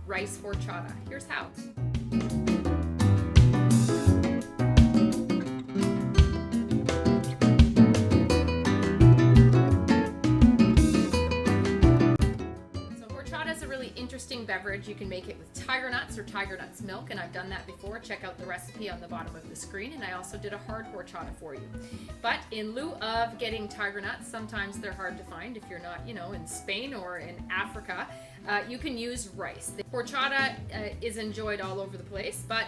rice horchata. Here's how. Interesting beverage. You can make it with tiger nuts or tiger nuts milk, and I've done that before. Check out the recipe on the bottom of the screen, and I also did a hard horchata for you. But in lieu of getting tiger nuts, sometimes they're hard to find if you're not, in Spain or in Africa, you can use rice. The horchata is enjoyed all over the place, but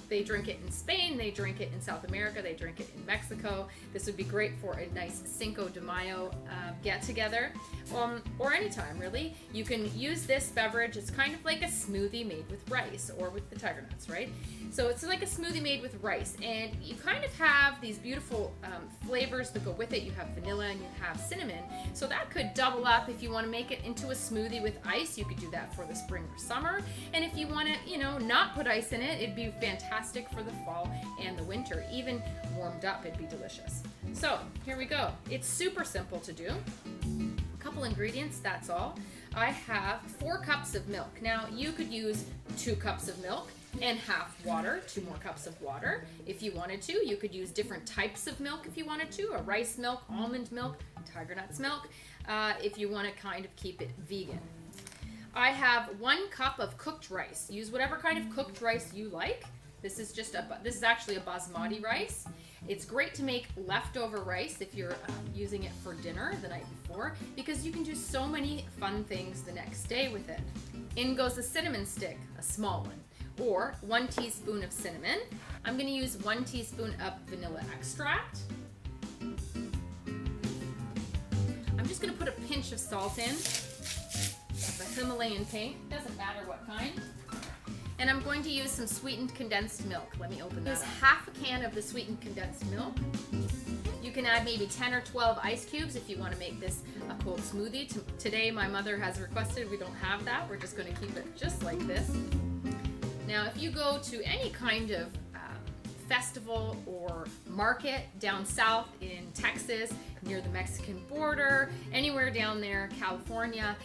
they drink it in Spain, they drink it in South America, they drink it in Mexico. This would be great for a nice Cinco de Mayo get-together, or anytime really. You can use this beverage. It's kind of like a smoothie made with rice or with the tiger nuts, right? So it's like a smoothie made with rice, and you kind of have these beautiful flavors that go with it. You have vanilla and you have cinnamon, so that could double up. If you want to make it into a smoothie with ice, you could do that for the spring or summer. And if you want to, not put ice in it, it'd be fantastic for the fall and the winter. Even warmed up, it'd be delicious. So here we go. It's super simple to do. A couple ingredients, that's all. I have 4 cups of milk. Now you could use 2 cups of milk and half water, 2 more cups of water if you wanted to. You could use different types of milk if you wanted to, a rice milk, almond milk, tiger nuts milk, if you want to kind of keep it vegan. I have 1 cup of cooked rice. Use whatever kind of cooked rice you like. This is actually a basmati rice. It's great to make leftover rice if you're using it for dinner the night before, because you can do so many fun things the next day with it. In goes a cinnamon stick, a small one, or 1 teaspoon of cinnamon. I'm going to use 1 teaspoon of vanilla extract. I'm just going to put a pinch of salt in. That's a Himalayan pink, doesn't matter what kind. And I'm going to use some sweetened condensed milk. Let me open that up. Half a can of the sweetened condensed milk. You can add maybe 10 or 12 ice cubes if you want to make this a cold smoothie. Today my mother has requested we don't have that. We're just going to keep it just like this. Now if you go to any kind of festival or market down south in Texas, near the Mexican border, anywhere down there, California,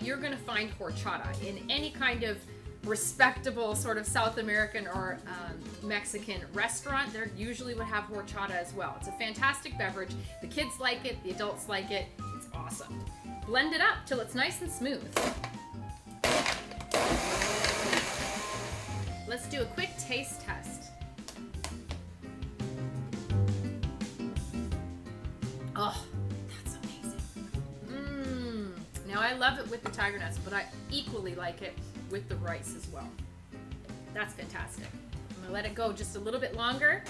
you're going to find horchata in any kind of respectable sort of South American or Mexican restaurant. They usually would have horchata as well. It's a fantastic beverage. The kids like it, the adults like it. It's awesome. Blend it up till it's nice and smooth. Let's do a quick taste test. Oh, that's amazing. Now I love it with the tiger nuts, but I equally like it with the rice as well. That's fantastic. I'm gonna let it go just a little bit longer.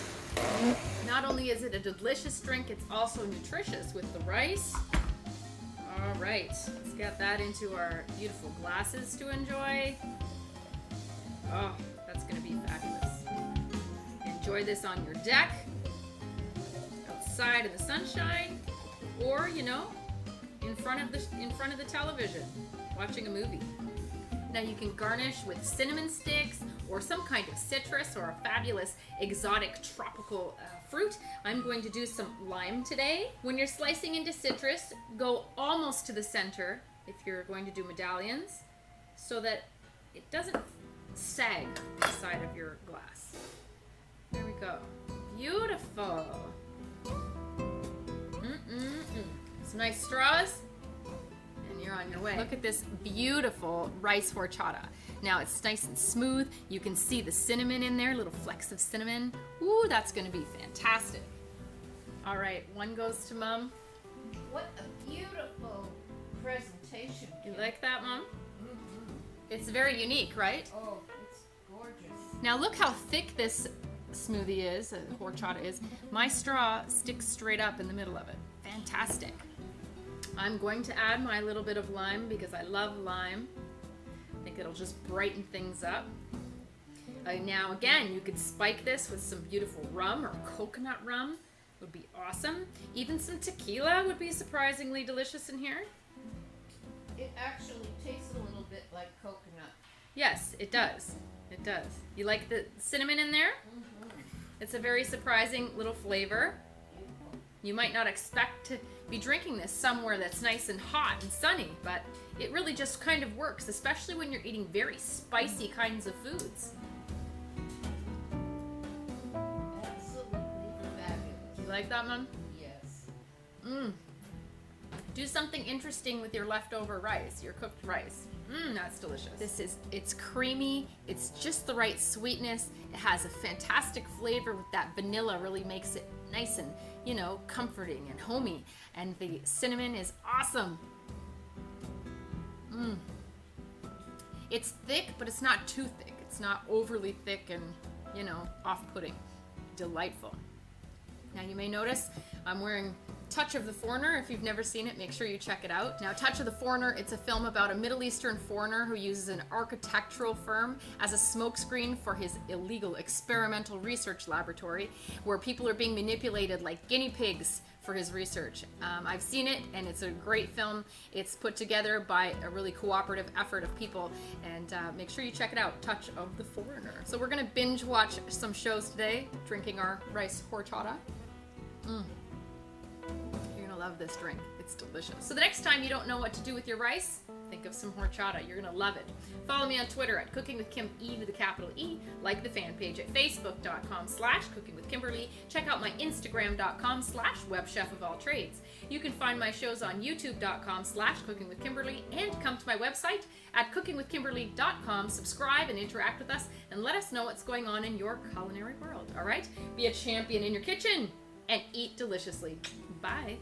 Not only is it a delicious drink, it's also nutritious with the rice. All right, let's get that into our beautiful glasses to enjoy. Oh, that's gonna be fabulous. Enjoy this on your deck, outside in the sunshine, or in front of the television, watching a movie. Now you can garnish with cinnamon sticks or some kind of citrus or a fabulous exotic tropical fruit. I'm going to do some lime today. When you're slicing into citrus, go almost to the center if you're going to do medallions, so that it doesn't sag the side of your glass. There we go. Beautiful. Some nice straws. You're on your way. Look at this beautiful rice horchata. Now it's nice and smooth. You can see the cinnamon in there, little flecks of cinnamon. Ooh, that's gonna be fantastic. All right, 1 goes to Mom. What a beautiful presentation. You like that, Mom? Mm-hmm. It's very unique, right? Oh, it's gorgeous. Now look how thick this smoothie is, horchata is. My straw sticks straight up in the middle of it. Fantastic. I'm going to add my little bit of lime because I love lime. I think it'll just brighten things up. Now again, you could spike this with some beautiful rum or coconut rum. Would be awesome. Even some tequila would be surprisingly delicious in here. It actually tastes a little bit like coconut. Yes, it does. It does. You like the cinnamon in there? Mm-hmm. It's a very surprising little flavor. You might not expect to be drinking this somewhere that's nice and hot and sunny, but it really just kind of works, especially when you're eating very spicy kinds of foods. Absolutely fabulous. You like that, Mom? Yes. Do something interesting with your leftover rice, your cooked rice. That's delicious. It's creamy, it's just the right sweetness. It has a fantastic flavor with that vanilla, really makes it nice and, you know, comforting and homey. And the cinnamon is awesome. It's thick, but it's not too thick. It's not overly thick and, you know, off-putting. Delightful. Now you may notice I'm wearing Touch of the Foreigner. If you've never seen it, make sure you check it out. Now, Touch of the Foreigner, it's a film about a Middle Eastern foreigner who uses an architectural firm as a smokescreen for his illegal experimental research laboratory, where people are being manipulated like guinea pigs for his research. I've seen it, and it's a great film. It's put together by a really cooperative effort of people, and make sure you check it out, Touch of the Foreigner. So we're gonna binge watch some shows today, drinking our rice horchata. You're gonna love this drink. It's delicious. So the next time you don't know what to do with your rice, think of some horchata. You're gonna love it. Follow me on Twitter at Cooking with Kim, E with a capital E. Like the fan page at facebook.com/cookingwithkimberly. Check out my instagram.com/webchefofalltrades. You can find my shows on youtube.com/cookingwithkimberly and come to my website at cookingwithkimberly.com. Subscribe and interact with us and let us know what's going on in your culinary world. All right? Be a champion in your kitchen and eat deliciously. Bye.